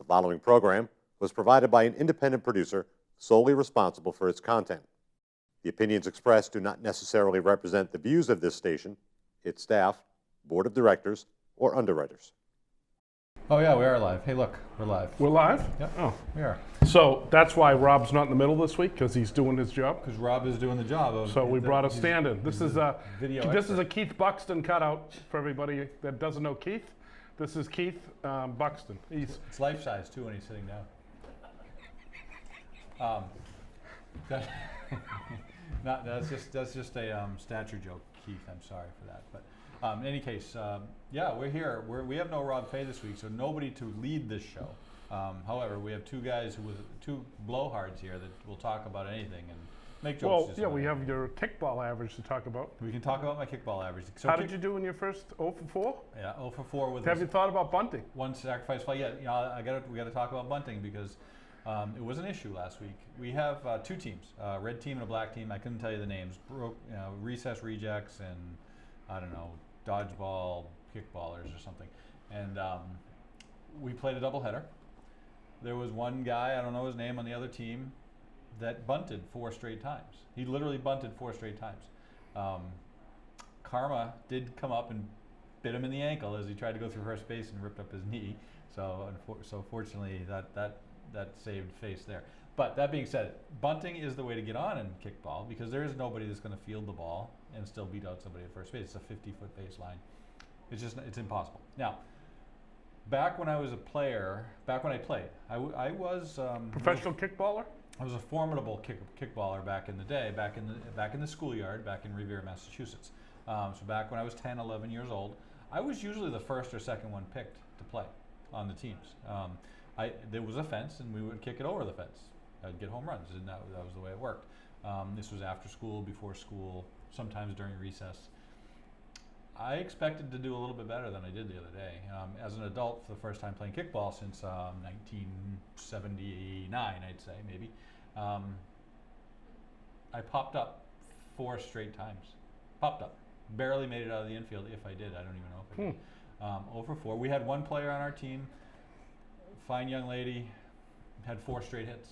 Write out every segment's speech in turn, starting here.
following program was provided by an independent producer solely responsible for its content. The opinions expressed do not necessarily represent the views of this station, its staff, board of directors, or underwriters. Oh yeah, we are live. Hey look, we're live. We're live? Yep. Oh. We are. So that's why Rob's not in the middle this week, because he's doing his job. Because Rob is doing the job of... So we brought a stand-in. This is a video Keith Buxton cutout for everybody that doesn't know Keith. This is Keith Buxton. It's life size too when he's sitting down. That's just a stature joke, Keith. I'm sorry for that. But in any case, yeah, we're here. We have no Rob Fay this week, so nobody to lead this show. However, we have two guys two blowhards here that will talk about anything and make jokes. Well, yeah, we have your kickball average to talk about. We can talk about my kickball average. So how did you do in your first 0 for 4? Yeah, 0 for 4 with. Have you thought about bunting? One sacrifice fly. Yeah, we got to talk about bunting because it was an issue last week. We have two teams, a red team and a black team. I couldn't tell you the names. Recess rejects and I don't know, dodgeball kickballers or something. And we played a doubleheader. There was one guy, I don't know his name, on the other team that bunted 4 straight times. He literally bunted 4 straight times. Karma did come up and bit him in the ankle as he tried to go through first base and ripped up his knee. So fortunately that saved face there. But that being said, bunting is the way to get on in kickball because there is nobody that's going to field the ball and still beat out somebody at first base. It's a 50-foot baseline. It's impossible. Now, back when I was a player, back when I played, I was professional kickballer. I was a formidable kickballer back in the day, back in the schoolyard, back in Revere, Massachusetts. So back when I was 10, 11 years old, I was usually the first or second one picked to play on the teams. There was a fence, and we would kick it over the fence. I'd get home runs, and that was the way it worked. This was after school, before school, sometimes during recess. I expected to do a little bit better than I did the other day. As an adult, for the first time playing kickball since 1979, I'd say, maybe, I popped up 4 straight times. Popped up. Barely made it out of the infield. If I did, I don't even know if I did. 0 for 4. We had one player on our team, fine young lady, had 4 straight hits.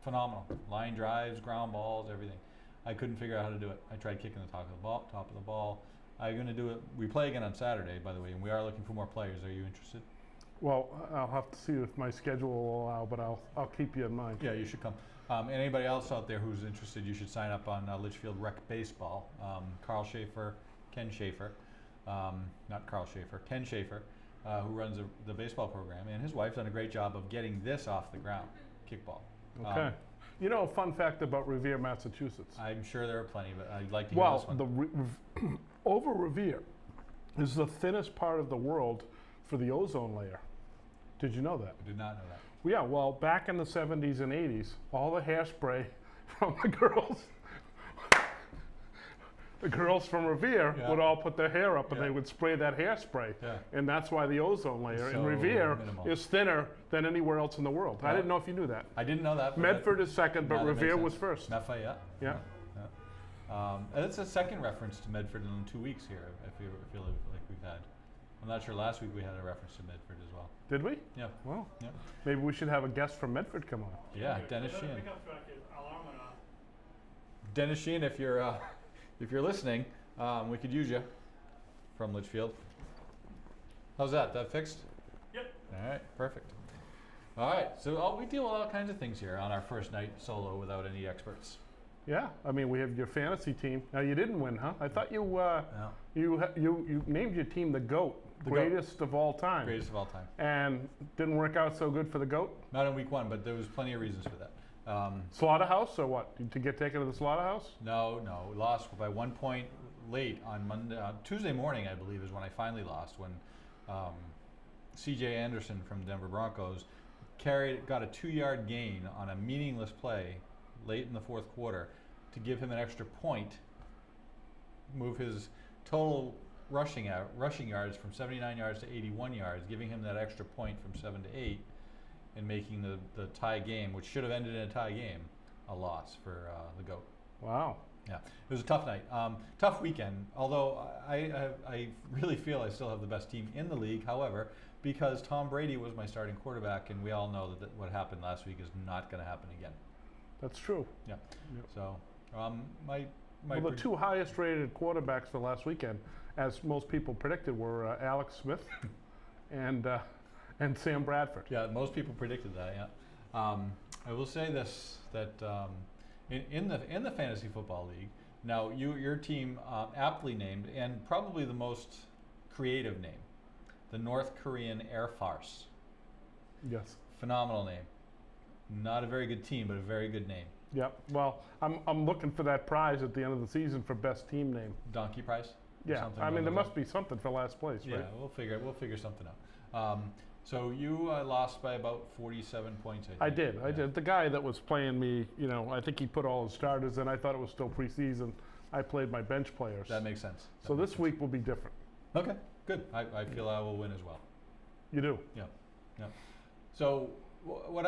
Phenomenal. Line drives, ground balls, everything. I couldn't figure out how to do it. I tried kicking the top of the ball. I'm going to do it. We play again on Saturday, by the way, and we are looking for more players. Are you interested? Well, I'll have to see if my schedule will allow, but I'll keep you in mind. Yeah, you should come. And anybody else out there who's interested, you should sign up on Litchfield Rec Baseball. Carl Schaefer, Ken Schaefer, not Carl Schaefer, Ken Schaefer, who runs the baseball program, and his wife's done a great job of getting this off the ground, kickball. Okay. You know, a fun fact about Revere, Massachusetts. I'm sure there are plenty, but I'd like to hear this one. Over Revere is the thinnest part of the world for the ozone layer. Did you know that? I did not know that. Yeah, well, back in the 70s and 80s, all the hairspray from the girls from Revere would all put their hair up and they would spray that hairspray. Yeah. And that's why the ozone layer in Revere is thinner than anywhere else in the world. I didn't know if you knew that. I didn't know that. Medford is second, but Revere was first. Lafayette. Yeah. It's a second reference to Medford in 2 weeks here, I feel like we've had. I'm not sure, last week we had a reference to Medford as well. Did we? Yeah. Well, maybe we should have a guest from Medford come on. Yeah, Dennis Sheehan. Dennis Sheehan, if you're listening, we could use you from Litchfield. How's that? That fixed? Yep. All right, perfect. All right, so we deal with all kinds of things here on our first night solo without any experts. Yeah, I mean, we have your fantasy team. Now, you didn't win, huh? I thought you named your team the GOAT, greatest of all time. Greatest of all time. And didn't work out so good for the GOAT? Not in week 1, but there was plenty of reasons for that. Slaughterhouse or what? To get taken to the slaughterhouse? No, we lost by 1 point late on Monday. Tuesday morning, I believe, is when I finally lost, when C.J. Anderson from the Denver Broncos got a 2-yard gain on a meaningless play late in the 4th quarter to give him an extra point, move his total rushing yards from 79 yards to 81 yards, giving him that extra point from 7 to 8, and making the tie game, which should have ended in a tie game, a loss for the GOAT. Wow. Yeah, it was a tough night, tough weekend. Although I really feel I still have the best team in the league. However, because Tom Brady was my starting quarterback, and we all know that what happened last week is not going to happen again. That's true. Yeah. Yep. So the two highest rated quarterbacks for last weekend, as most people predicted, were Alex Smith and Sam Bradford. Yeah, most people predicted that. Yeah. I will say this, that in the fantasy football league, now your team aptly named, and probably the most creative name, the North Korean Air Force. Yes. Phenomenal name. Not a very good team, but a very good name. Yep. Well, I'm looking for that prize at the end of the season for best team name. Donkey prize? Yeah. I mean, there must be something for last place, right? Yeah, we'll figure something out. So you lost by about 47 points, I think. I did. The guy that was playing me, I think he put all his starters in. I thought it was still preseason. I played my bench players. That makes sense. So this week will be different. Okay, good. I feel I will win as well. You do? Yeah. So what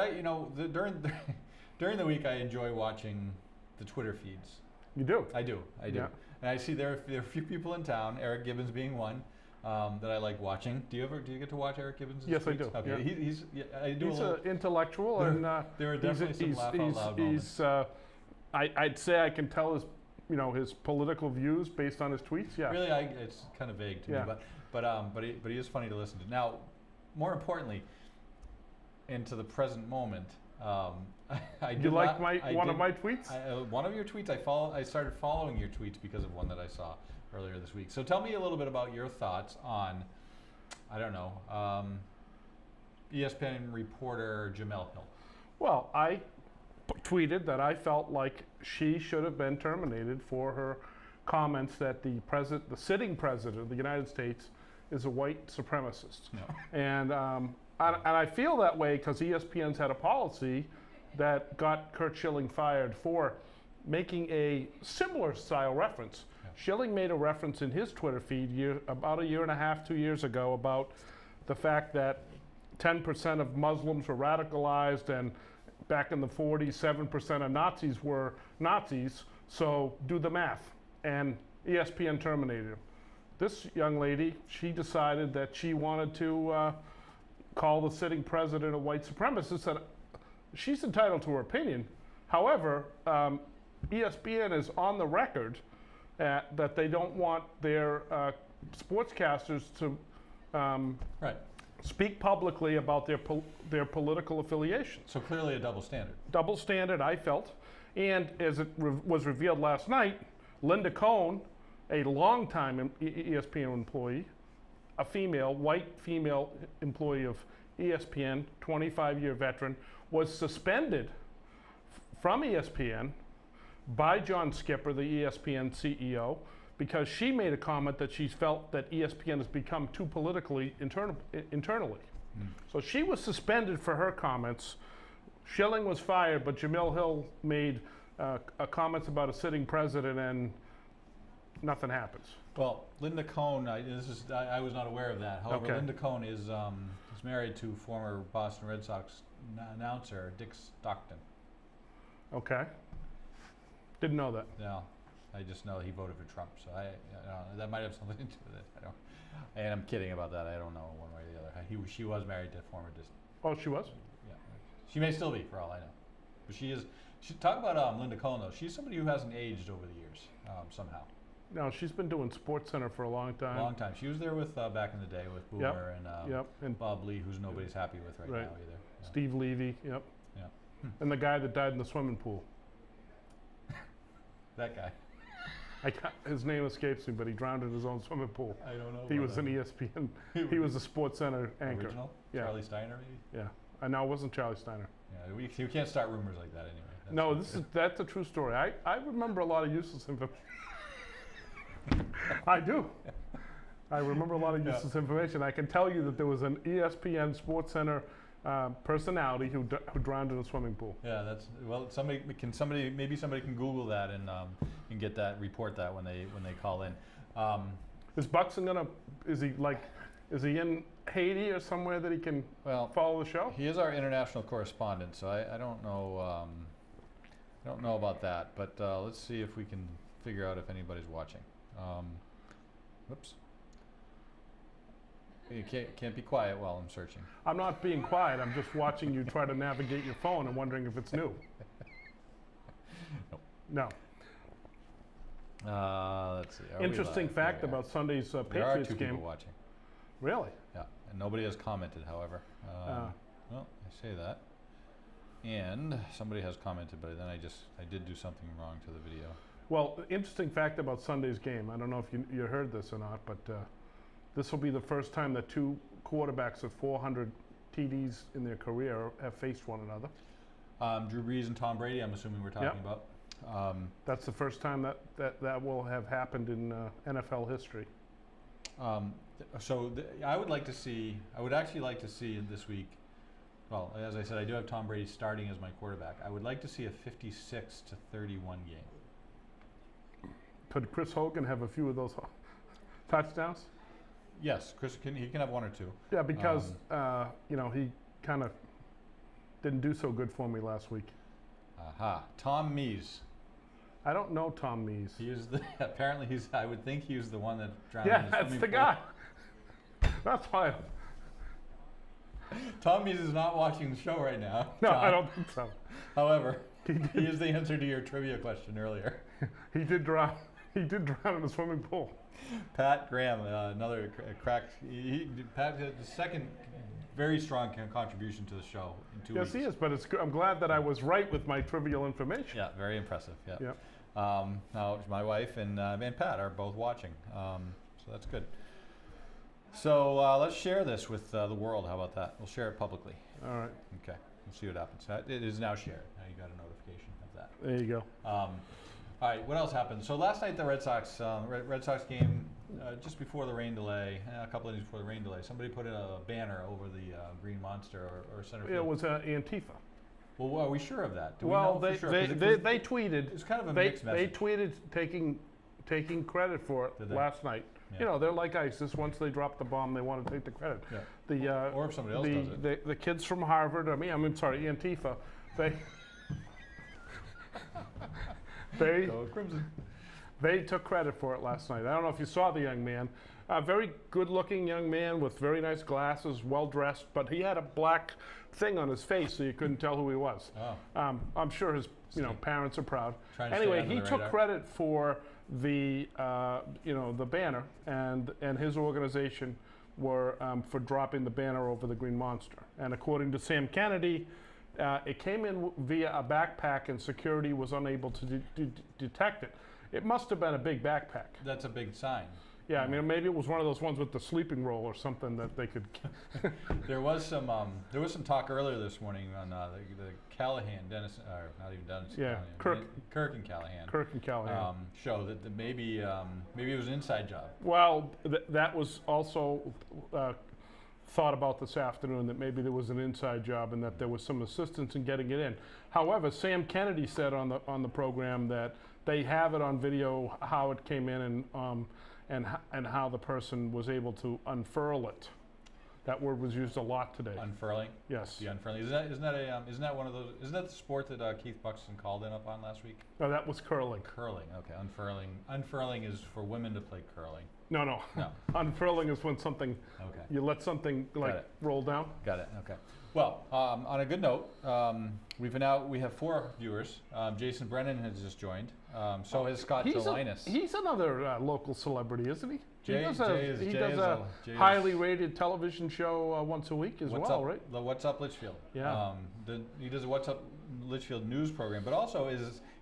during the week I enjoy watching the Twitter feeds. You do? I do. Yeah. And I see there are a few people in town, Eric Gibbons being one, that I like watching. Do you get to watch Eric Gibbons' Yes, tweets? I do. Okay. Yeah. He's an intellectual, and there are definitely some laugh out loud moments. I'd say I can tell his political views based on his tweets. Yeah. Really, it's kind of vague to me, but he is funny to listen to. Now, more importantly, into the present moment, You like one of my tweets? One of your tweets, I started following your tweets because of one that I saw earlier this week. So tell me a little bit about your thoughts on, ESPN reporter Jemele Hill. Well, I tweeted that I felt like she should have been terminated for her comments that the sitting president of the United States is a white supremacist. No. And I feel that way because ESPN's had a policy that got Curt Schilling fired for making a similar style reference. Yeah. Schilling made a reference in his Twitter feed about a year and a half, 2 years ago, about the fact that 10% of Muslims were radicalized, and back in the 40s, 7% of Nazis were Nazis, so do the math. And ESPN terminated him. This young lady, she decided that she wanted to call the sitting president a white supremacist, and she's entitled to her opinion. However, ESPN is on the record that they don't want their sportscasters to speak publicly about their political affiliations. So clearly a double standard. Double standard, I felt. And as it was revealed last night, Linda Cohn, a longtime ESPN employee, a white female employee of ESPN, 25-year veteran, was suspended from ESPN by John Skipper, the ESPN CEO, because she made a comment that she felt that ESPN has become too politically internally. So she was suspended for her comments. Schilling was fired, but Jemele Hill made comments about a sitting president, and nothing happens. Well, Linda Cohn, I was not aware of that. However, Okay. Linda Cohn is married to former Boston Red Sox announcer Dick Stockton. Okay. Didn't know that. No, I just know he voted for Trump, so that might have something to do with it. And I'm kidding about that. I don't know one way or the other. She was married to former Oh, she was? Yeah, she may still be, for all I know. But she is. Talk about Linda Cohn, though. She's somebody who hasn't aged over the years somehow. No, she's been doing SportsCenter for a long time. Long time. She was there with back in the day with Boomer and Bob Lee, who's nobody's happy with right now either. Yeah. Steve Levy, yep. Yeah. And the guy that died in the swimming pool. That guy. His name escapes me, but he drowned in his own swimming pool. I don't know. He was an ESPN. He was a SportsCenter anchor. Original? Yeah. Charlie Steiner, maybe? Yeah. I know it wasn't Charlie Steiner. Yeah, you can't start rumors like that anyway. No, that's a true story. I remember a lot of useless information. I do. I remember a lot of useless information. I can tell you that there was an ESPN SportsCenter personality who drowned in a swimming pool. Yeah, maybe somebody can Google that and report that when they call in. Is Buxton is he in Haiti or somewhere that he can follow the show? He is our international correspondent, so I don't know. I don't know about that, but let's see if we can figure out if anybody's watching. Whoops. You can't be quiet while I'm searching. I'm not being quiet. I'm just watching you try to navigate your phone and wondering if it's new. Nope. No. Let's see. Are we Interesting live? fact There we are. about Sunday's There are Patriots two game. people watching. Really? Yeah, and nobody has commented, however. Well, I say that. And somebody has commented, but then I did do something wrong to the video. Well, interesting fact about Sunday's game. I don't know if you heard this or not, but this will be the first time that two quarterbacks with 400 TDs in their career have faced one another. Drew Brees and Tom Brady, I'm assuming we're talking Yep. about. That's the first time that will have happened in NFL history. I would actually like to see this week, well, as I said, I do have Tom Brady starting as my quarterback. I would like to see a 56-31 game. Could Chris Hogan have a few of those touchdowns? Yes, he can have one or two. Yeah, because he kind of didn't do so good for me last week. Aha, Tom Mees. I don't know Tom Mees. He is apparently I would think he was the one that drowned in Yeah, the that's swimming the pool. guy. That's why. Tom Mees is not watching the show right now. No, John. I don't think so. However, he is the answer to your trivia question earlier. He did drown. He did drown in the swimming pool. Pat Graham, another crack. Pat had the second very strong contribution to the show in 2 weeks. Yes, he is. But I'm glad that I was right with my trivial information. Yeah, very impressive. Yeah. Yep. Now my wife and Pat are both watching, so that's good. So let's share this with the world. How about that? We'll share it publicly. All right. Okay. We'll see what happens. It is now shared. Now you got a notification of that. There you go. All right, what else happened? So last night the Red Sox game, just before the rain delay, a couple innings before the rain delay, somebody put a banner over the Green Monster or center field. It was Antifa. Well, are we sure of that? Do Well, we know they for sure? they tweeted. It's kind of a They mixed message. tweeted taking credit for Did it they? last night. Yeah. You know, they're like ISIS. Once they drop the bomb, they want to take the credit. Yeah. The Or if somebody else does it. the kids from Harvard. I'm sorry, Antifa. They Go Crimson. they took credit for it last night. I don't know if you saw the young man. A very good-looking young man with very nice glasses, well-dressed, but he had a black thing on his face, so you couldn't tell who he was. Oh. I'm sure his parents are proud. Trying to stay Anyway, under he the took radar. credit for the the banner, and his organization were for dropping the banner over the Green Monster. And according to Sam Kennedy, it came in via a backpack, and security was unable to detect it. It must have been a big backpack. That's a big sign. Yeah, I mean, maybe it was one of those ones with the sleeping roll or something that they could. There was some talk earlier this morning on the Callahan, Dennis, or not even Dennis. Yeah, Callahan, Kirk and Callahan. Kirk and Callahan. Show that maybe it was an inside job. Well, that was also thought about this afternoon, that maybe there was an inside job and that there was some assistance in getting it in. However, Sam Kennedy said on the program that they have it on video how it came in and how the person was able to unfurl it. That word was used a lot today. Unfurling. Yes. The unfurling. Isn't that one of those? Isn't that the sport that Keith Buxton called in up on last week? No, that was curling. Curling. Okay. Unfurling. Unfurling is for women to play curling. No. No. Unfurling is when something, Okay. you let something like it. roll down. Got it. Okay. Well, on a good note, we have 4 viewers. Jason Brennan has just joined. So has Scott Jelinas. He's another local celebrity, isn't he? Jay he does is a highly rated television show once a week as What's well, up, right? The What's Up Litchfield. Yeah. He does a What's Up Litchfield news program, but also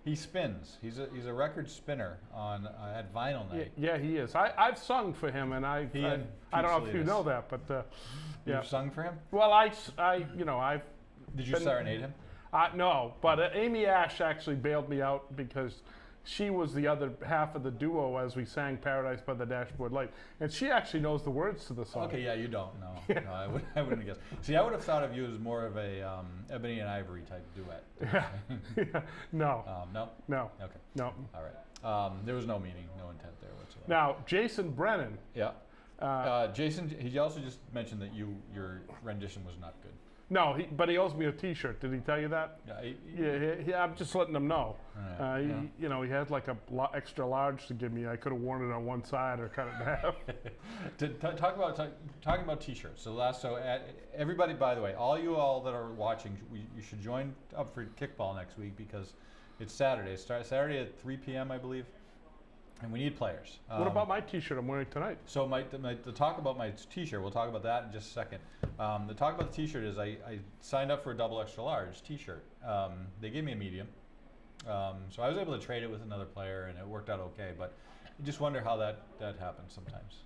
he spins. He's a record spinner on at Vinyl Night. Yeah, he is. I've sung for him, and I He and don't know Pete if you Salinas. know that, but yeah. You've sung for him? Well, I've Did you been- serenade him? no, but Amy Ash actually bailed me out because she was the other half of the duo as we sang "Paradise by the Dashboard Light," and she actually knows the words to the song. Okay, yeah, you don't. No, no, I wouldn't have guessed. See, I would have thought of you as more of a Ebony and Ivory type duet. Yeah. No. No. No. Okay. No. All right. There was no meaning, no intent there whatsoever. Now, Jason Brennan. Yeah. Jason, he also just mentioned that your rendition was not good. No, but he owes me a T-shirt. Did he tell you that? Yeah, I'm just letting him know. Right, yeah. You know, he had like a extra large to give me. I could have worn it on one side or cut it in half. Talking about T-shirts. So everybody, by the way, all that are watching, you should join up for kickball next week because it's Saturday. Saturday at 3 p.m. I believe, and we need players. What about my T-shirt I'm wearing tonight? So the talk about my T-shirt, we'll talk about that in just a second. The talk about the T-shirt is I signed up for a double extra large T-shirt. They gave me a medium, so I was able to trade it with another player, and it worked out okay. But you just wonder how that happens sometimes.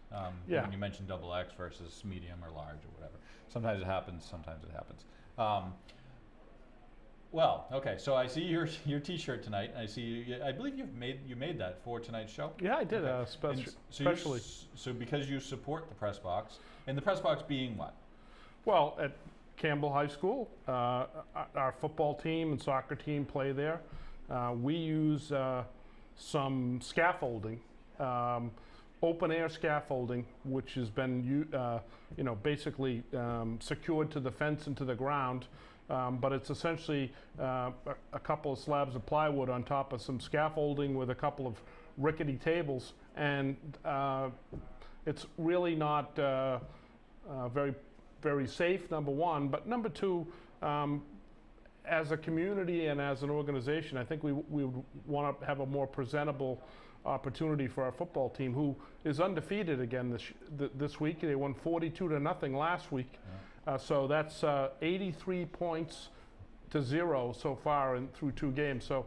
Yeah. When you mention double X versus medium or large or whatever, sometimes it happens, sometimes it happens. Well, okay. So I see your T-shirt tonight. I see. I believe you made that for tonight's show. Yeah, I did. Okay. Especially. So because you support the press box, and the press box being what? Well, at Campbell High School, our football team and soccer team play there. We use some scaffolding, open air scaffolding, which has been basically secured to the fence and to the ground. But it's essentially a couple of slabs of plywood on top of some scaffolding with a couple of rickety tables, and it's really not very, very safe, number one. But number two, as a community and as an organization, I think we would want to have a more presentable opportunity for our football team, who is undefeated again this week. They won 42-0 last week. Yeah. So that's 83 points to 0 so far through 2 games. So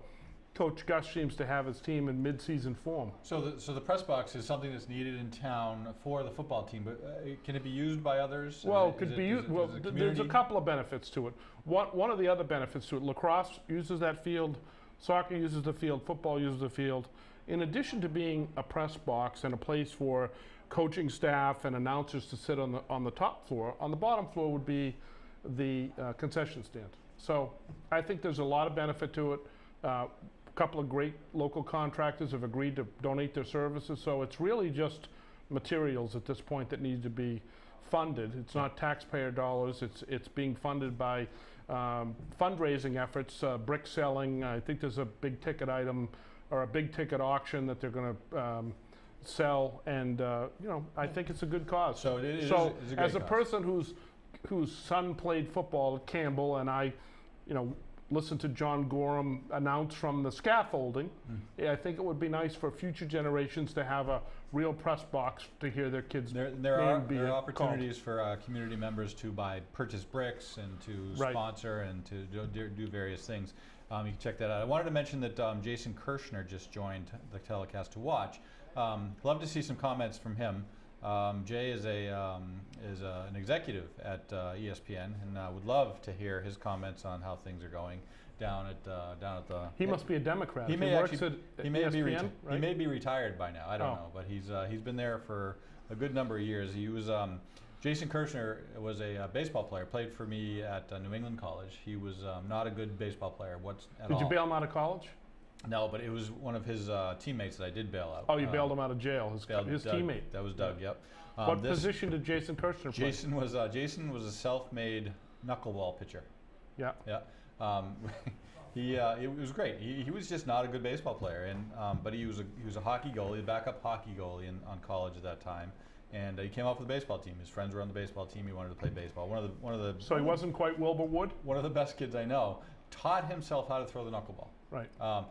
Coach Gus seems to have his team in mid-season form. So the press box is something that's needed in town for the football team, but can it be used by others? Well, it could be used. Well, there's a couple of benefits to it. One of the other benefits to it, lacrosse uses that field, soccer uses the field, football uses the field. In addition to being a press box and a place for coaching staff and announcers to sit on the top floor, on the bottom floor would be the concession stand. So I think there's a lot of benefit to it. A couple of great local contractors have agreed to donate their services, so it's really just materials at this point that need to be funded. It's not taxpayer dollars. It's being funded by fundraising efforts, brick selling. I think there's a big ticket item or a big ticket auction that they're going to sell, and I think it's a good cause. So it is so a great as a cause. person whose son played football at Campbell, and I, listened to John Gorham announce from the scaffolding, I think it would be nice for future generations to have a real press box to hear their kids' There are opportunities called. for community members to purchase bricks and to sponsor and to do various things. You can check that out. I wanted to mention that Jason Kirshner just joined the telecast to watch. Love to see some comments from him. Jay is an executive at ESPN, and would love to hear his comments on how things are going down at the. He must be a Democrat. He may works actually. at He may ESPN, be. right? He may be retired by now. I don't Oh. know, but he's been there for a good number of years. He was. Jason Kirshner was a baseball player. Played for me at New England College. He was not a good baseball player. At Did all. you bail him out of college? No, but it was one of his teammates that I did bail out. Oh, you bailed him out of jail. His Doug. teammate. That was Doug. Yep. What position did Jason Kirshner play? Jason was a self-made knuckleball pitcher. Yeah. Yeah. It was great. He was just not a good baseball player, and but he was a hockey goalie, a backup hockey goalie on college at that time, and he came off with the baseball team. His friends were on the baseball team. He wanted to play baseball. One of the. So he wasn't quite Wilbur Wood. One of the best kids I know. Taught himself how to throw the knuckleball. Right. From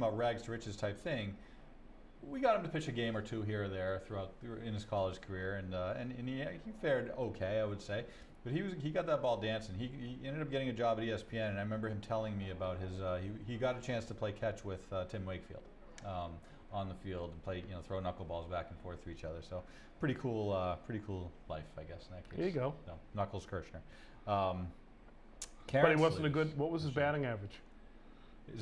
a rags to riches type thing, we got him to pitch a game or two here or there in his college career, and he fared okay, I would say. But he got that ball dancing. He ended up getting a job at ESPN, and I remember him telling me about his. He got a chance to play catch with Tim Wakefield on the field and play, throw knuckleballs back and forth to each other. So pretty cool life, I guess. In that case. There you go. So, Knuckles Kirshner. But he wasn't a good. What was his batting average?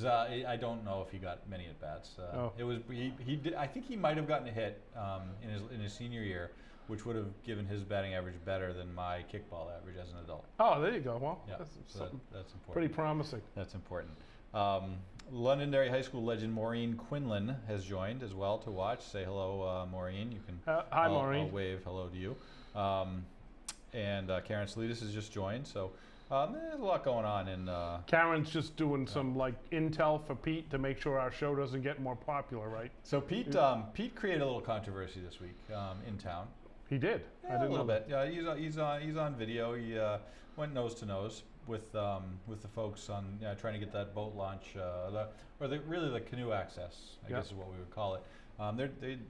I don't know if he got many at bats. It was he did. I think he might have gotten a hit in his senior year, which would have given his batting average better than my kickball average as an adult. Oh, there you go. Well, Yeah, that's that's important. pretty promising. That's important. Londonderry High School legend Maureen Quinlan has joined as well to watch. Say hello, Maureen. You can. Hi, Maureen. I'll wave hello to you. and Karen Salidas has just joined. So there's a lot going on in. Karen's just doing some like intel for Pete to make sure our show doesn't get more popular, right? So Pete created a little controversy this week in town. He did. Yeah, I didn't a little know bit. Yeah, he's on video. He went nose to nose with the folks on trying to get that boat launch, really the canoe access, I guess is what we would call it.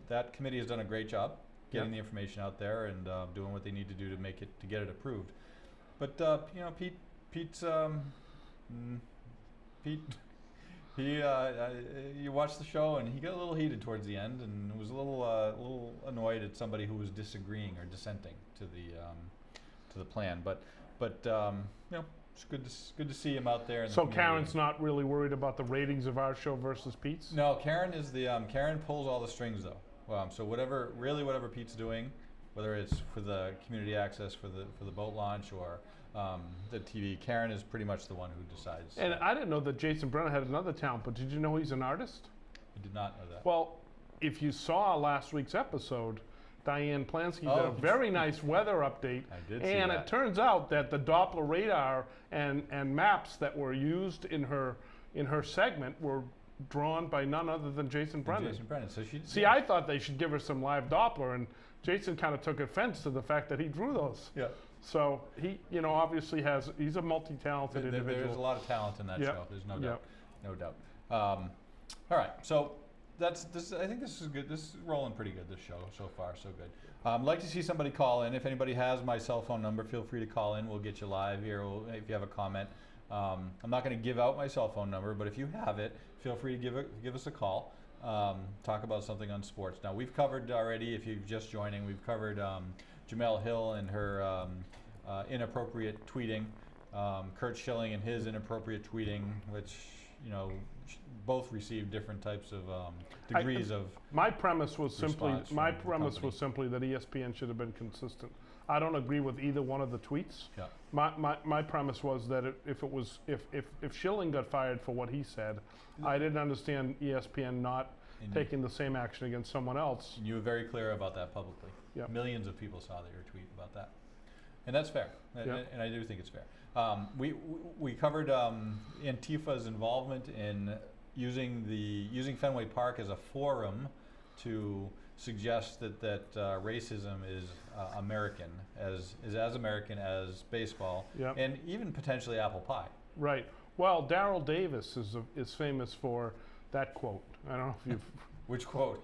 That committee has done a great job getting the information out there and doing what they need to do to get it approved. But Pete's Pete. You watched the show, and he got a little heated towards the end, and was a little annoyed at somebody who was disagreeing or dissenting to the plan. But it's good to see him out there. In the So community. Karen's not really worried about the ratings of our show versus Pete's? No, Karen is Karen pulls all the strings though. So whatever Pete's doing, whether it's for the community access for the boat launch or the TV, Karen is pretty much the one who decides. And I didn't know that Jason Brennan had another talent, but did you know he's an artist? I did not know that. Well, if you saw last week's episode, Diane Plansky did a very nice weather update. I did see and that. it turns out that the Doppler radar and maps that were used in her segment were drawn by none other than Jason Brennan. Jason Brennan. So she. See, I thought they should give her some live Doppler, and Jason kind of took offense to the fact that he drew those. Yeah. So he, obviously he's a multi-talented individual. There's a lot of talent in that Yep. show. There's no doubt. Yep. No doubt. All right. So that's this. I think this is good. This is rolling pretty good. This show so far, so good. I'd like to see somebody call in. If anybody has my cell phone number, feel free to call in. We'll get you live here. If you have a comment, I'm not going to give out my cell phone number, but if you have it, feel free to give us a call. Talk about something on sports. Now we've covered already. If you're just joining, we've covered Jamel Hill and her inappropriate tweeting, Kurt Schilling and his inappropriate tweeting, which both received different types of degrees of. My premise was simply response from the company. that ESPN should have been consistent. I don't agree with either one of the tweets. Yeah. My premise was that if Schilling got fired for what he said, I didn't understand ESPN not taking the same action against someone else. And you were very clear about that publicly. Yep. Millions of people saw your tweet about that, and that's fair. Yep. And I do think it's fair. We covered Antifa's involvement in using Fenway Park as a forum to suggest that racism is American, as American as baseball, Yep. and even potentially apple pie. Right. Well, Daryl Davis is famous for that quote. I don't know if you've Which quote?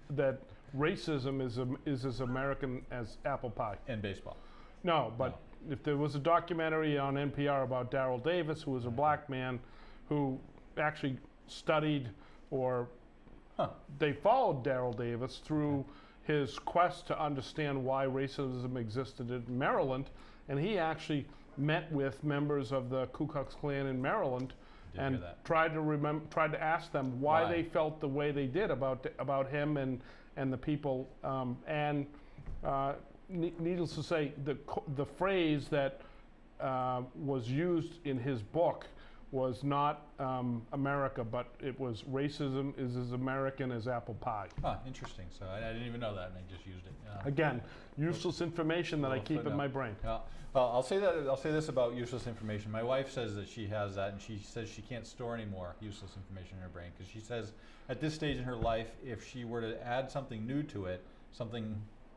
that racism is as American as apple pie. And baseball. No, but if there was a documentary on NPR about Daryl Davis, who was a black man who actually studied or they followed Daryl Davis through his quest to understand why racism existed in Maryland, and he actually met with members of the Ku Klux Klan in Maryland and tried to ask them why they felt the way they did about him and the people, needless to say, the phrase that was used in his book was not America, but it was racism is as American as apple pie. Interesting. So I didn't even know that, and I just used it. Again, useless information that I keep in my brain. Yeah. Well, I'll say this about useless information. My wife says that she has that, and she says she can't store any more useless information in her brain because she says at this stage in her life, if she were to add something new to it, something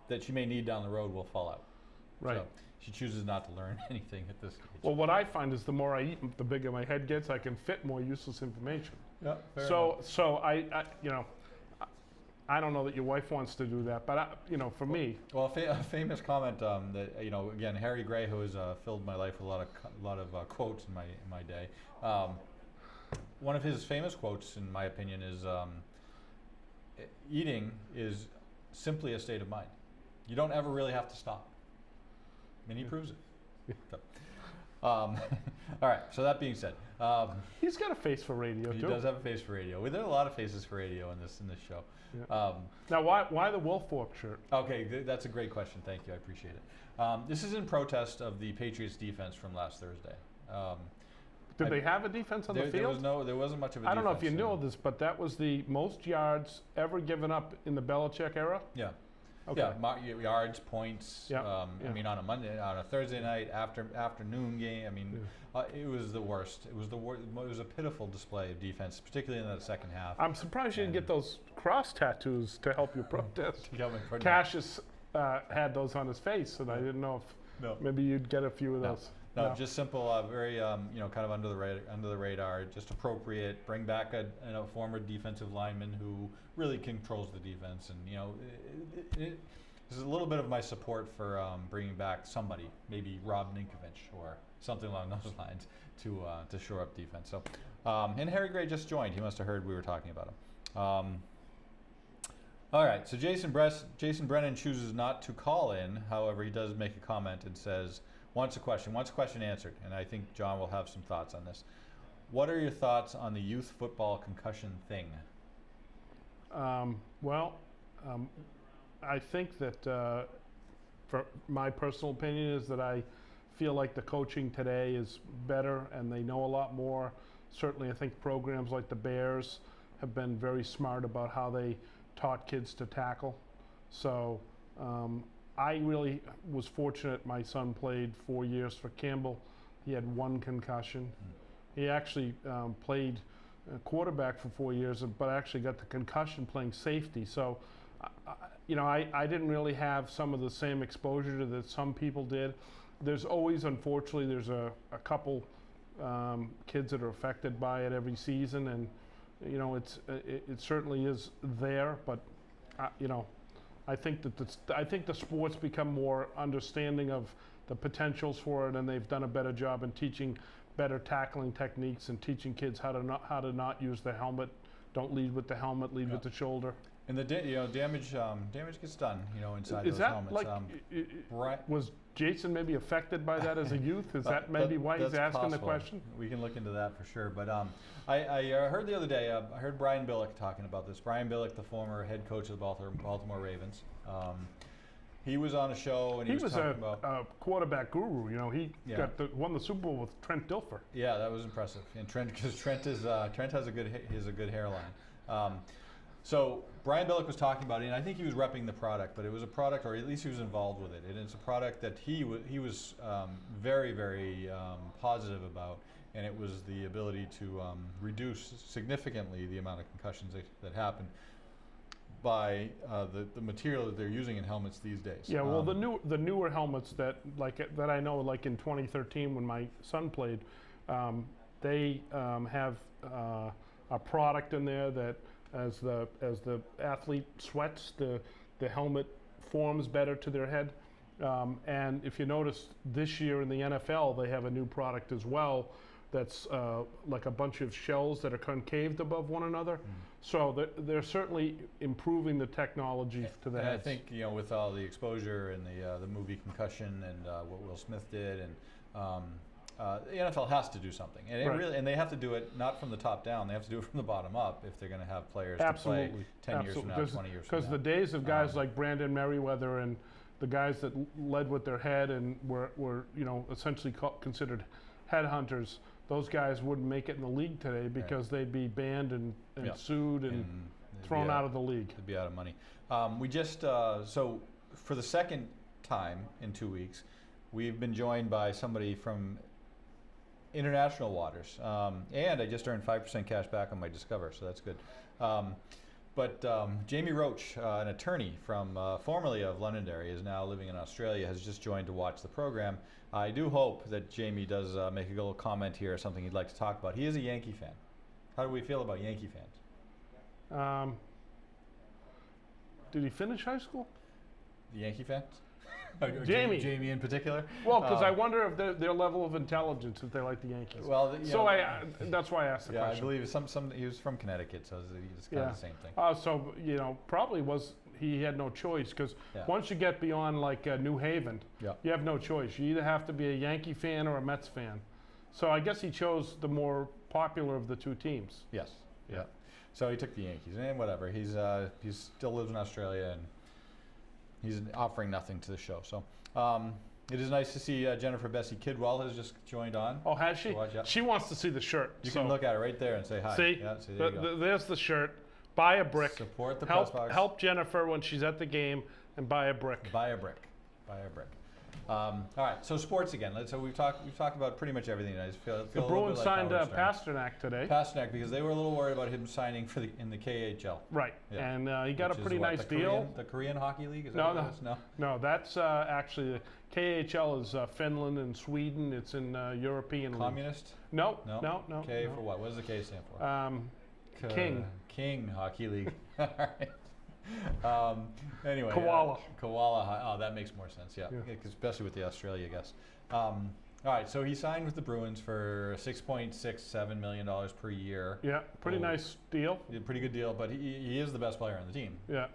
that she may need down the road will fall out. Right. So she chooses not to learn anything at this stage. Well, what I find is the more I eat, the bigger my head gets. I can fit more useless information. Yeah. So I I don't know that your wife wants to do that, but for me. Well, a famous comment that again, Harry Gray, who has filled my life with a lot of quotes in my day. One of his famous quotes, in my opinion, is eating is simply a state of mind. You don't ever really have to stop. And he proves it. So, all right. So that being said, he's got a face for radio he too. He does have a face for radio. There are a lot of faces for radio in this show. Yeah. Now, why the Woolfolk shirt? Okay, that's a great question. Thank you. I appreciate it. This is in protest of the Patriots' defense from last Thursday. Did they have a defense on the field? There wasn't much of a defense. I don't know if you know this, but that was the most yards ever given up in the Belichick era. Yeah. Okay. Yeah, yards, points. Yeah, I mean, on a Thursday night afternoon game. I mean, it was the worst. It was the worst. It was a pitiful display of defense, particularly in the second half. I'm surprised you didn't get those cross tattoos to help you protest. Cash. Cassius had those on his face, and I didn't know if maybe you'd get a few of those. No, just simple, very kind of under the radar, just appropriate. Bring back a former defensive lineman who really controls the defense, and this is a little bit of my support for bringing back somebody, maybe Rob Ninkovich or something along those lines, to shore up defense. So, and Harry Gray just joined. He must have heard we were talking about him. All right, so Jason Brennan chooses not to call in. However, he does make a comment and says, wants a question answered, and I think John will have some thoughts on this. What are your thoughts on the youth football concussion thing? I think that, for my personal opinion, is that I feel like the coaching today is better and they know a lot more. Certainly, I think programs like the Bears have been very smart about how they taught kids to tackle. So I really was fortunate. My son played 4 years for Campbell. He had 1 concussion. He actually played quarterback for 4 years, but actually got the concussion playing safety. So, I didn't really have some of the same exposure that some people did. There's always, unfortunately, there's a couple kids that are affected by it every season, and it certainly is there. But I think that the sports become more understanding of the potentials for it, and they've done a better job in teaching better tackling techniques and teaching kids how to not use the helmet. Don't lead with the helmet, lead with the shoulder. And the damage gets done, inside Is those that helmets. Was Jason maybe affected by that as a youth? Is that maybe why he's asking possible. the question? We can look into that for sure. But I heard the other day, I heard Brian Billick talking about this. Brian Billick, the former head coach of the Baltimore Ravens. He was on a show and he was talking about a quarterback guru. He won the Super Bowl with Trent Dilfer. Yeah, that was impressive. And Trent has a good hairline. So Brian Billick was talking about it, and I think he was repping the product, but it was a product, or at least he was involved with it, and it's a product that he was very, very positive about, and it was the ability to reduce significantly the amount of concussions that happen by the material that they're using in helmets these days. Yeah, well, the newer helmets that I know, like in 2013 when my son played, they have a product in there that as the athlete sweats, the helmet forms better to their head. And if you notice, this year in the NFL, they have a new product as well that's like a bunch of shells that are concaved above one another. So they're certainly improving the technology to the heads. I think, with all the exposure and the movie Concussion and what Will Smith did, and the NFL has to do something, and and they have to do it not from the top down. They have to do it from the bottom up if they're going to have players to play 10 years from now, 20 years from now. Because the days of guys like Brandon Merriweather and the guys that led with their head and were essentially considered headhunters, those guys wouldn't make it in the league today because they'd be banned and sued and thrown out of the league. They'd be out of money. We just so for the second time in 2 weeks, we've been joined by somebody from international waters, and I just earned 5% cash back on my Discover, so that's good. But Jamie Roach, an attorney from formerly of Londonderry, is now living in Australia, has just joined to watch the program. I do hope that Jamie does make a little comment here or something he'd like to talk about. He is a Yankee fan. How do we feel about Yankee fans? Did he finish high school? The Yankee fans? Jamie. Jamie in particular? Well, because I wonder if their level of intelligence, if they like the Yankees. Well, that's why I asked the question. I believe he was from Connecticut, so it's kind of the same thing. So probably he had no choice, because once you get beyond like New Haven, you have no choice. You either have to be a Yankee fan or a Mets fan. So I guess he chose the more popular of the two teams. Yes. Yeah. So he took the Yankees, and whatever. He still lives in Australia, and he's offering nothing to the show. So it is nice to see Jennifer Bessie Kidwell has just joined on. Oh, has she? She wants to see the shirt. You can look at it right there and say hi. See, there you go. There's the shirt. Buy a brick. Support the help Jennifer when she's at the game, And buy a brick. Buy a brick. Buy a brick. All right, so sports again. So we've talked about pretty much everything. I just feel The a little Bruins bit like signed Howard Stern. Pasternak today. Pasternak, because they were a little worried about him signing in the KHL. Right, Yeah. and he got Which a is pretty what, nice the deal. the Korean Hockey League? Is that No, what it is? No. No, that's actually the KHL is Finland and Sweden. It's in European league. Communist? No. K no. for what? What does the K stand for? King. King Hockey League. All right. Anyway. Koala. Koala. Oh, that makes more sense. Yeah, Yeah. especially with the Australia, I guess. All right. So he signed with the Bruins for $6.67 million per year. Yeah, pretty Oh. nice deal. A pretty good deal, but he is the best player on the team. Yeah,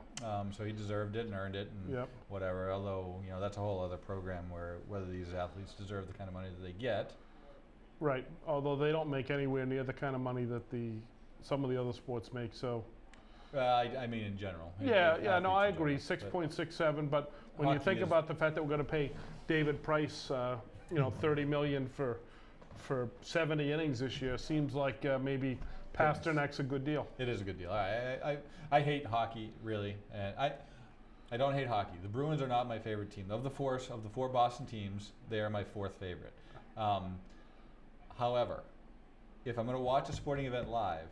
So he deserved it and earned it and Yep. whatever. Although that's a whole other program where whether these athletes deserve the kind of money that they get. right. Although they don't make anywhere near the kind of money that some of the other sports make. So I mean, in general. yeah, no, I Athletes in agree. general, but- 6.67, but when you Hockey think is- about the fact that we're going to pay David Price, $30 million for 70 innings this year, seems like maybe Pasternak's a good deal. It is a good deal. I hate hockey really, and I don't hate hockey. The Bruins are not my favorite team of the four Boston teams. They are my fourth favorite. However, if I'm going to watch a sporting event live,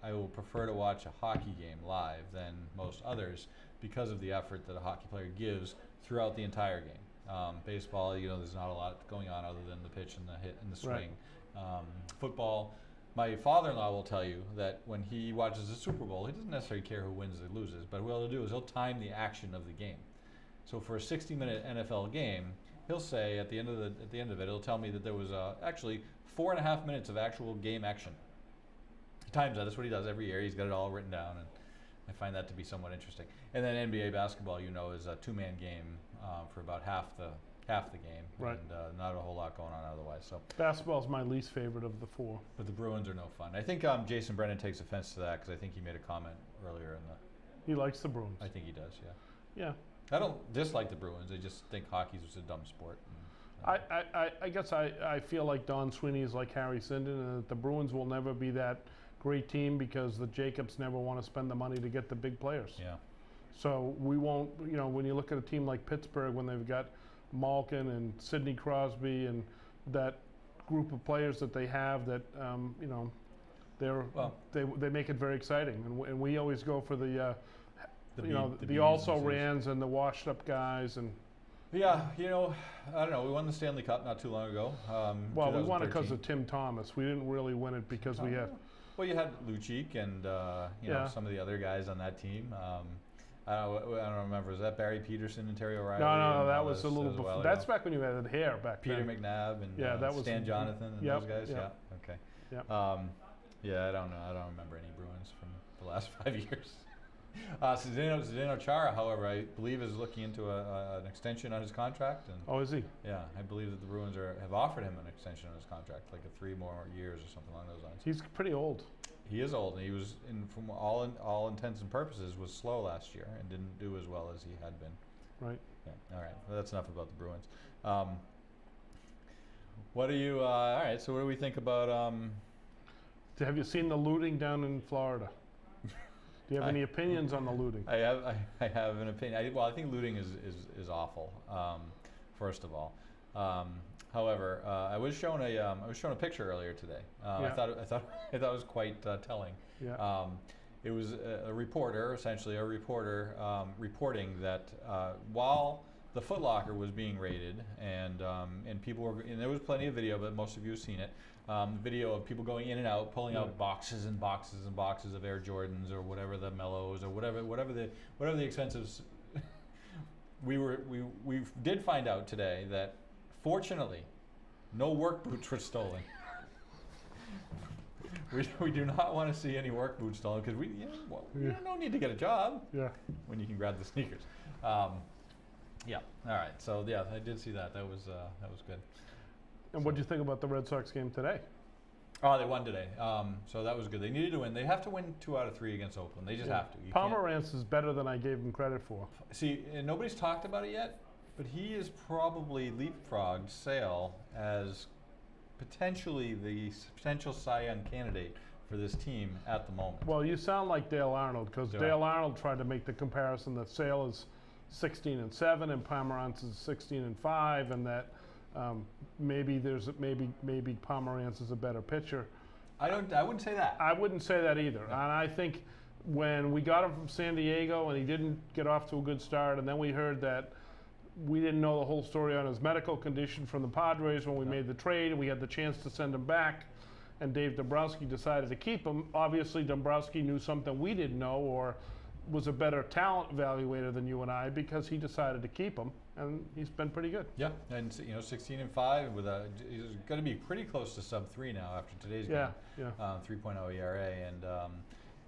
I will prefer to watch a hockey game live than most others because of the effort that a hockey player gives throughout the entire game. Baseball, there's not a lot going on other than the pitch and the hit and the swing. Right. Football, my father-in-law will tell you that when he watches the Super Bowl, he doesn't necessarily care who wins or loses, but what he'll do is he'll time the action of the game. So for a 60-minute NFL game, he'll say at the end of it, he'll tell me that there was actually 4.5 minutes of actual game action. He times that. That's what he does every year. He's got it all written down, and I find that to be somewhat interesting. And then NBA basketball, is a two-man game for about half the game, Right. and not a whole lot going on otherwise. So, Basketball's my least favorite of the four. but the Bruins are no fun. I think Jason Brennan takes offense to that because I think he made a comment earlier in the. He likes the Bruins. I think he does. Yeah. Yeah. I don't dislike the Bruins. I just think hockey's just a dumb sport. I guess I feel like Don Sweeney is like Harry Sinden, and that the Bruins will never be that great team because the Jacobs never want to spend the money to get the big players. Yeah. So we won't, when you look at a team like Pittsburgh, when they've got Malkin and Sidney Crosby and that group of players that they have, that they make it very exciting, and we always go for the Bs also and Cs. rans and the washed up guys, and Yeah, I don't know. We won the Stanley Cup not too long ago. well, we won it because 2013. of Tim Thomas. We didn't really win it because we had. Well, you had Lucic and Yeah. some of the other guys on that team. I don't remember. Was that Barry Peterson and Terry O'Reilly? No, and that all was a this? little That was before. while That's ago? back when you had hair back Peter then. McNabb and Yeah, that was Stan Jonathan and Yep, those guys. yep. Yeah. Okay. Yep. Yeah, I don't know. I don't remember any Bruins from the last 5 years. Zdeno Chara, however, I believe is looking into an extension on his contract, and Oh, is he? yeah, I believe that the Bruins have offered him an extension on his contract, like 3 more years or something along those lines. He's pretty old. He is old, and he was, from all intents and purposes, was slow last year and didn't do as well as he had been. Right. Yeah. All right. Well, that's enough about the Bruins. What do you? All right. So, what do we think about? Have you seen the looting down in Florida? Do you have any opinions on the looting? I have an opinion. I think looting is awful. First of all. However, I was shown a picture earlier today. I Yeah. thought it was quite telling. Yeah. It was a reporter, essentially reporting that while the Foot Locker was being raided, and people were, and there was plenty of video, but most of you have seen it. Video of people going in and out, pulling out boxes and boxes and boxes of Air Jordans or whatever the Mellows or whatever the expensive. We did find out today that fortunately, no work boots were stolen. We do not want to see any work boots stolen because we don't need to get a job Yeah. when you can grab the sneakers. Yeah. All right. So yeah, I did see that. That was good. And what do you think about the Red Sox game today? Oh, they won today. So that was good. They needed to win. They have to win 2 out of 3 against Oakland. They just have to. You can't- Pomerantz is better than I gave him credit for. See, and nobody's talked about it yet, but he is probably leapfrogged Sale as potentially the potential Cy Young candidate for this team at the moment. Well, you sound like Dale Arnold because Do I? Dale Arnold tried to make the comparison that Sale is 16-7 and Pomerantz is 16-5, and that maybe Pomerantz is a better pitcher. I wouldn't say that. I wouldn't say that either. And I think when we got him from San Diego and he didn't get off to a good start, and then we heard that we didn't know the whole story on his medical condition from the Padres when we made the trade, and we had the chance to send him back, and Dave Dombrowski decided to keep him. Obviously, Dombrowski knew something we didn't know, or was a better talent evaluator than you and I, because he decided to keep him, and he's been pretty good. Yeah, and 16-5 with he's going to be pretty close to sub-3 now after today's game. Yeah. 3.0 ERA,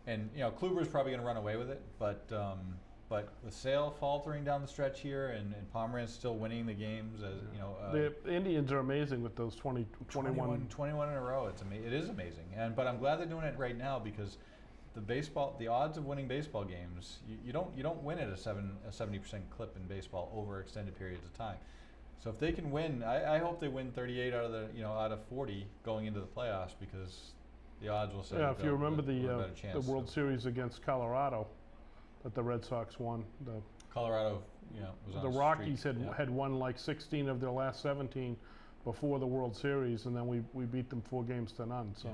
and Kluber's probably going to run away with it, but with Sale faltering down the stretch here, and Pomerantz still winning the games, as the Indians are amazing with those 21 in a row. It is amazing, but I'm glad they're doing it right now, because the odds of winning baseball games, you don't win at a 70% clip in baseball over extended periods of time. So if they can win, I hope they win 38 out of 40 going into the playoffs, because the odds will say. Yeah, if you remember the World so. Series against Colorado that the Red Sox won, Colorado, was on the a Rockies streak. had won like 16 of their last 17 before the World Series, and then we beat them 4-0. So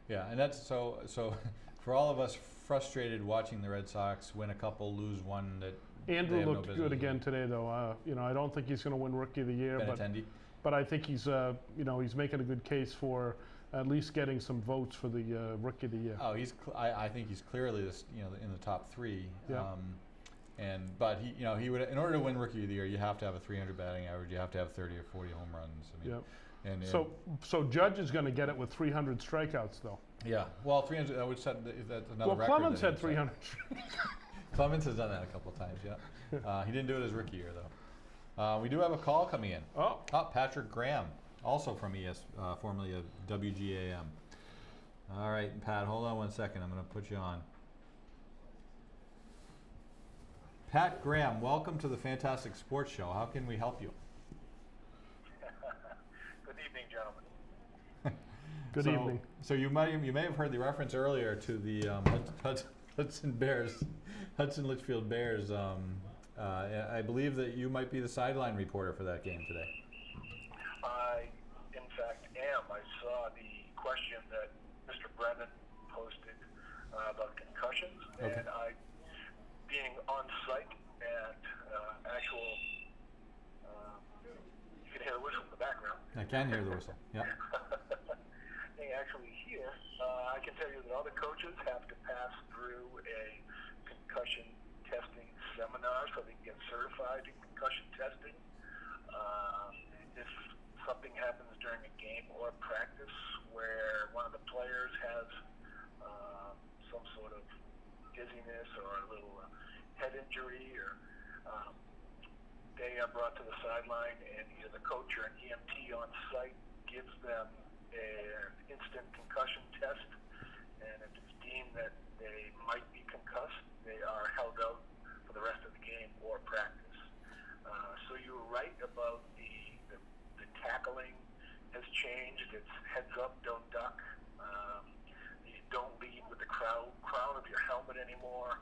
yeah, and that's so for all of us frustrated watching the Red Sox win a couple, lose one, that Andrew looked good again today, though. I don't think he's going to win Rookie of the Year, but I think he's he's making a good case for at least getting some votes for the Rookie of the Year. Oh, I think he's clearly in the top 3. Yeah. But he would, in order to win Rookie of the Year, you have to have a 300 batting average. You have to have 30 or 40 home runs. So Judge is going to get it with 300 strikeouts, though. Yeah. Well, 300. That would set that's another record. Well, Clemens had 300. Clemens has done that a couple of times. Yeah. He didn't do it his rookie year, though. We do have a call coming in. Oh, Patrick Graham, also from formerly of WGAM. All right, Pat, hold on one second. I'm going to put you on. Pat Graham, welcome to the Fantastic Sports Show. How can we help you? Good evening, gentlemen. good evening. So you may have heard the reference earlier to the Hudson Litchfield Bears. I believe that you might be the sideline reporter for that game today. I, in fact, am. I saw the question that Mr. Brennan posted about concussions, Okay. and I, being on site at actual, you can hear the whistle in the background. I can hear the whistle. Yeah. Being actually here, I can tell you that all the coaches have to pass through a concussion testing seminar so they can get certified in concussion testing. If something happens during a game or practice where one of the players has some sort of dizziness or a little head injury, or they are brought to the sideline, and either the coach or an EMT on site gives them an instant concussion test, and if it's deemed that they might be concussed, they are held out for the rest of the game or practice. So you were right about the tackling has changed. It's heads up, don't duck. You don't lead with the crown of your helmet anymore.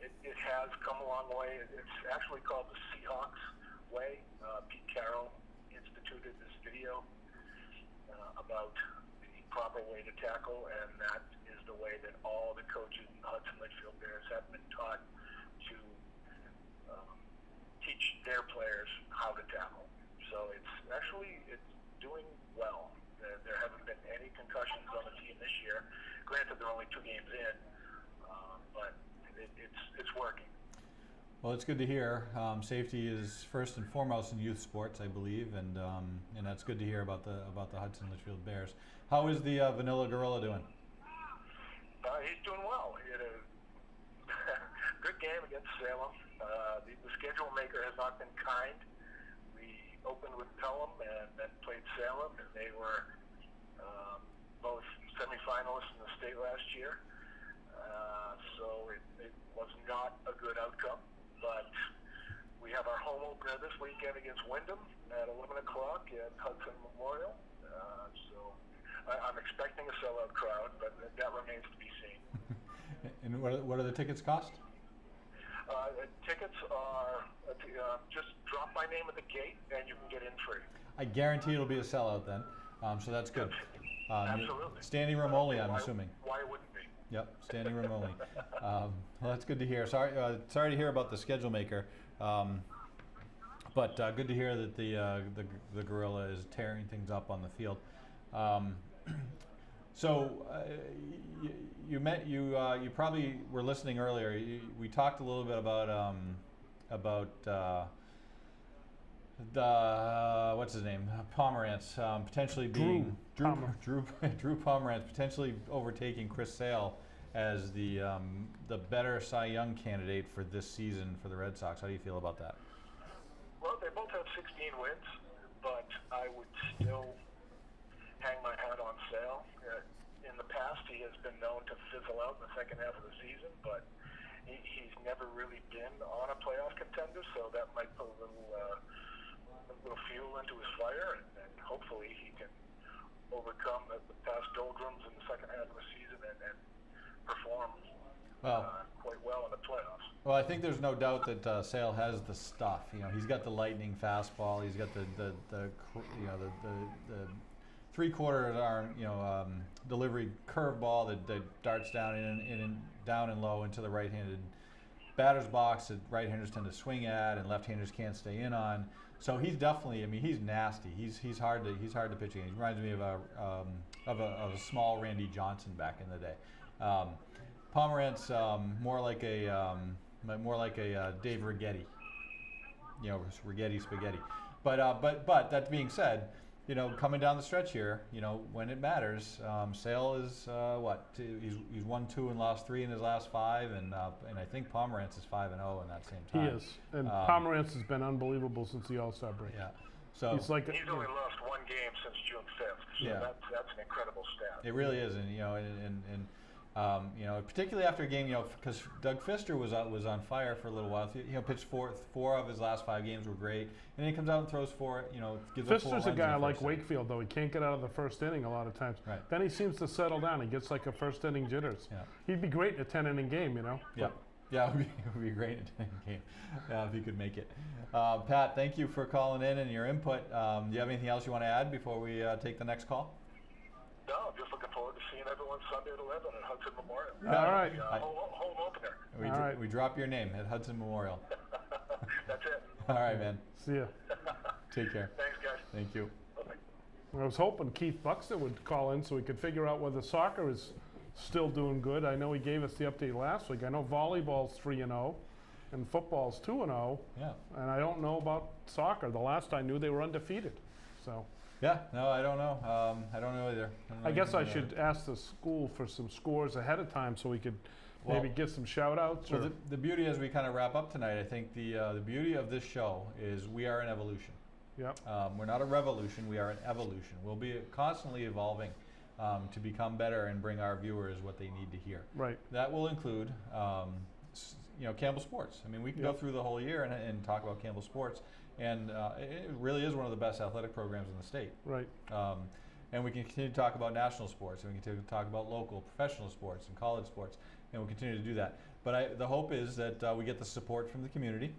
It has come a long way. It's actually called the Seahawks way. Pete Carroll instituted this video about the proper way to tackle, and that is the way that all the coaches in the Hudson Litchfield Bears have been taught to teach their players how to tackle. So it's doing well. There haven't been any concussions on the team this year. Granted, they're only 2 games in, but it's working. Well, it's good to hear. Safety is first and foremost in youth sports, I believe, and that's good to hear about the Hudson Litchfield Bears. How is the Vanilla Gorilla doing? He's doing well. He had a good game against Salem. The schedule maker has not been kind. We opened with Pelham and then played Salem, and they were both semifinalists in the state last year. So it was not a good outcome, but we have our home opener this weekend against Wyndham at 11 o'clock at Hudson Memorial. So I'm expecting a sellout crowd, but that remains to be seen. And what do the tickets cost? tickets are just drop my name at the gate and you can get in free. I guarantee it'll be a sellout then, so that's good. Absolutely. Standing room only, I'm assuming. Why wouldn't be? Yep, standing room only. Well, that's good to hear. Sorry to hear about the schedule maker, but good to hear that the gorilla is tearing things up on the field. So you probably were listening earlier. We talked a little bit about what's his name, Pomerantz, potentially being Drew Pomerantz potentially overtaking Chris Sale as the better Cy Young candidate for this season for the Red Sox. How do you feel about that? Well, they both have 16 wins, but I would still hang my hat on Sale. In the past, he has been known to fizzle out in the second half of the season, but he's never really been on a playoff contender, so that might put a little fuel into his fire, and hopefully he can overcome the past doldrums in the second half of the season and perform quite well in the playoffs. Well, I think there's no doubt that Sale has the stuff. You know, he's got the lightning fastball. He's got the three-quarter arm, delivery curveball that darts down down and low into the right-handed batter's box that right-handers tend to swing at and left-handers can't stay in on. So he's definitely, he's nasty. He's hard to pitch against. He reminds me of a small Randy Johnson back in the day. Pomerantz more like a Dave Righetti, Righetti spaghetti. But that being said, coming down the stretch here, when it matters, Sale is he's won 2 and lost 3 in his last 5, and I think Pomerantz is 5-0 in that same time. He is, and Pomerantz has been unbelievable since the All-Star break. Yeah, so he's only lost 1 game since June 5th. So that's an incredible stat. It really is, and particularly after a game, because Doug Fister was on fire for a little while. Pitched 4 of his last 5 games were great, and then he comes out and throws 4. Gives up 4 runs. Fister's a guy like inning. Wakefield, though. He can't get out of the first inning a lot of times. Right. Then he seems to settle down. He gets like a first inning jitters. Yeah. He'd be great in a 10-inning game, Yeah. Yeah, it would be great in a game if he could make it. Pat, thank you for calling in and your input. Do you have anything else you want to add before we take the next call? No, I'm just looking forward to seeing everyone Sunday at 11 at Hudson Memorial. All right. Home opener. All right. We drop your name at Hudson Memorial. That's it. All right, man. See ya. Take care. Thanks, guys. Thank you. I was hoping Keith Buxton would call in so we could figure out whether soccer is still doing good. I know he gave us the update last week. I know volleyball's 3-0 and football's 2-0. Yeah. And I don't know about soccer. The last I knew they were undefeated. So. Yeah, no, I don't know. I don't know either. I guess I should ask the school for some scores ahead of time so we could maybe get some shout outs. Well, the beauty as we kind of wrap up tonight, I think the beauty of this show is we are an evolution. Yep. We're not a revolution, we are an evolution. We'll be constantly evolving to become better and bring our viewers what they need to hear. Right. That will include Campbell Sports. We can go through the whole year and talk about Campbell Sports. And it really is one of the best athletic programs in the state. Right. And we can continue to talk about national sports, and we can continue to talk about local professional sports and college sports, and we'll continue to do that. But the hope is that we get the support from the community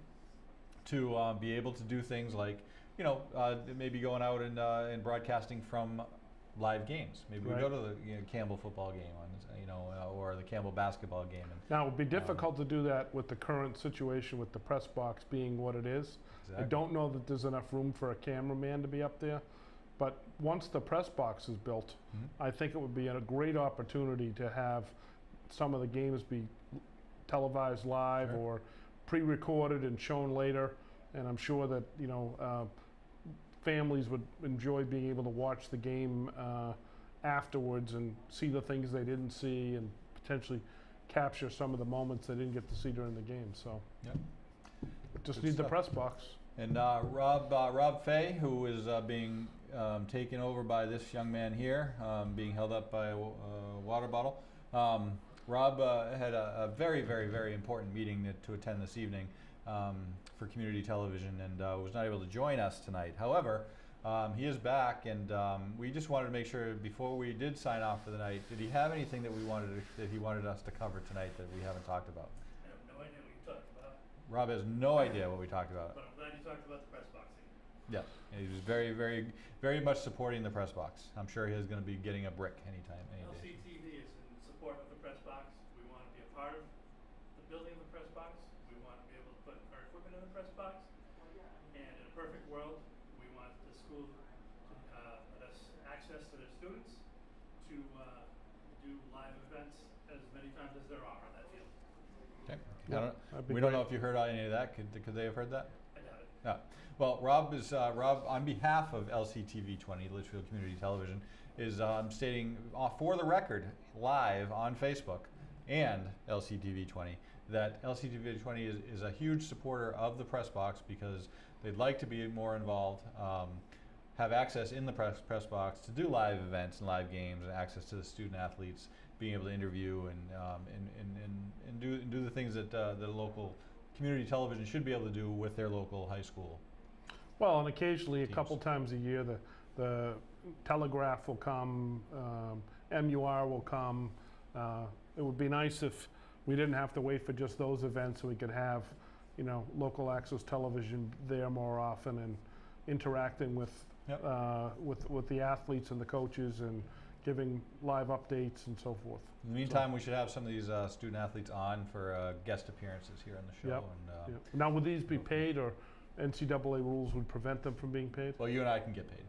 to be able to do things like, maybe going out and broadcasting from live games. Maybe we go to the Campbell football game or the Campbell basketball game. Now, it would be difficult to do that with the current situation with the press box being what it is. Exactly. I don't know that there's enough room for a cameraman to be up there, but once the press box is built, I think it would be a great opportunity to have some of the games be televised live or pre-recorded and shown later. And I'm sure that families would enjoy being able to watch the game afterwards and see the things they didn't see and potentially capture some of the moments they didn't get to see during the game. So. Yep. Just Good need stuff. the press box. And Rob Fay, who is being taken over by this young man here, being held up by a water bottle. Rob had a very, very, very important meeting to attend this evening for community television and was not able to join us tonight. However, he is back, and we just wanted to make sure before we did sign off for the night, did he have anything that he wanted us to cover tonight that we haven't talked about? I have no idea what you're talking about. Rob has no idea what we talked about. But I'm glad you talked about the press boxing. Yeah, and he was very, very, very much supporting the press box. I'm sure he's going to be getting a brick anytime, any day. LCTV is in support of the press box. We want to be a part of the building of the press box. We want to be able to put our equipment in the press box. And in a perfect world, we want the school to let us access to their students to do live events as many times as there are on that field. Okay. that'd be We don't great. know if you heard any of that. Could they have heard that? I doubt it. No. Well, Rob is Rob on behalf of LCTV 20, Litchfield Community Television, is stating for the record live on Facebook and LCTV 20 that LCTV 20 is a huge supporter of the press box because they'd like to be more involved, have access in the press box to do live events and live games, and access to the student athletes, being able to interview and do the things that the local community television should be able to do with their local high school. Well, and occasionally, a Teams. couple times a year, the Telegraph will come, MUR will come. It would be nice if we didn't have to wait for just those events, so we could have, local access television there more often and interacting with, Yep. with the athletes and the coaches and giving live updates and so forth. In the meantime, we should have some of these student athletes on for guest appearances here on the show. Yep. And, Yep. Now, would these be paid, or NCAA rules would prevent them from being paid? Well, you and I can get paid.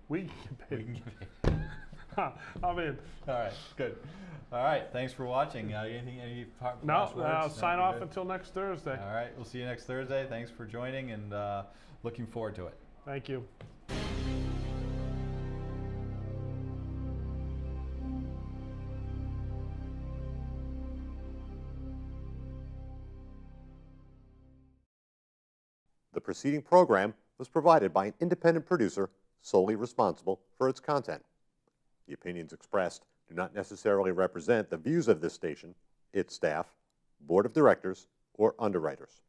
We can get We paid. can get paid. I'm in. All right, good. All right, thanks for watching. Any No, last words? sign you're off good? until next Thursday. All right, we'll see you next Thursday. Thanks for joining and looking forward to it. Thank you. The preceding program was provided by an independent producer solely responsible for its content. The opinions expressed do not necessarily represent the views of this station, its staff, board of directors, or underwriters.